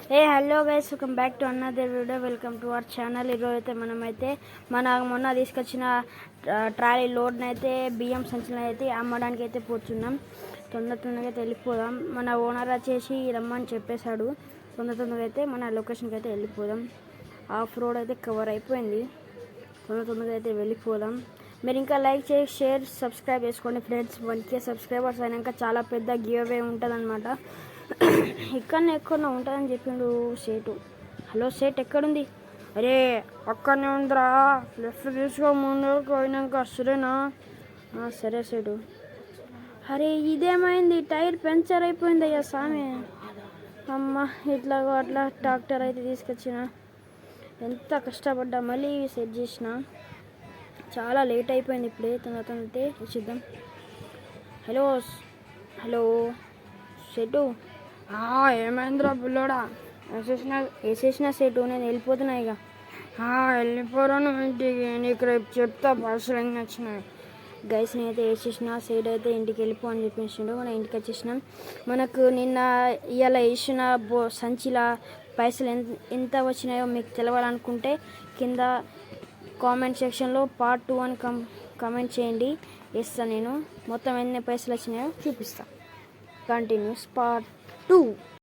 Hello guys, welcome back to another video. Welcome to our channel. ఈరోజు అయితే మనమైతే మొన్న తీసుకొచ్చిన ట్రాలీ లోడ్ని అయితే బియ్యం సంచులను అయితే అమ్మడానికి అయితే పోతున్నాం. తొందరగా అయితే వెళ్ళిపోదాం. మన ఓనర్ వచ్చేసి రమ్మని చెప్పేశాడు. తొందరగా అయితే మన లొకేషన్కి అయితే వెళ్ళిపోదాం. ఆఫ్ రోడ్ అయితే కవర్ అయిపోయింది. తొందరగా అయితే వెళ్ళిపోదాం. మీరు ఇంకా లైక్ చేసి షేర్ సబ్స్క్రైబ్ చేసుకోండి ఫ్రెండ్స్. 1K సబ్స్క్రైబర్స్ అయినాక చాలా పెద్ద గివ్ అవే ఉంటుంది అనమాట. ఇక్కడనే ఎక్కడో ఉంటుందని చెప్పిండు సేటు. హలో సేట్, ఎక్కడుంది? అరే అక్కడనే ఉందిరా, లెఫ్ట్ తీసుకో, ముందు పోయినాక. సరేనా? సరే సేటు. అరే ఇదేమైంది? టైర్ పంచర్ అయిపోయింది అయ్యా సామి. అమ్మ, ఇట్లా అట్లా ట్రాక్టర్ అయితే తీసుకొచ్చిన. ఎంత కష్టపడ్డా మళ్ళీ సెట్ చేసిన. చాలా లేట్ అయిపోయింది. ఇప్పుడే తొందరగా చూద్దాం. Hello set. ఏమైందిరా పిల్లోడా? వేసేసిన సెటు. నేను వెళ్ళిపోతున్నా ఇక. వెళ్ళిపోరా నువ్వు ఇంటికి. నీకు రేపు చెప్తా పైసలు ఎన్ని వచ్చినాయి. గైస్ని అయితే వేసేసిన. సైడ్ అయితే ఇంటికి వెళ్ళిపో అని చెప్పేసిండు. మనం ఇంటికి వచ్చేసినాం. మనకు నిన్న ఇవాళ వేసిన సంచిలా పైసలు ఎంత వచ్చినాయో మీకు తెలవాలనుకుంటే కింద కామెంట్ సెక్షన్లో పార్ట్ 2 అని కామెంట్ చేయండి. వేస్తాను నేను. మొత్తం ఎన్ని పైసలు వచ్చినాయో చూపిస్తాను. Continuous part 2.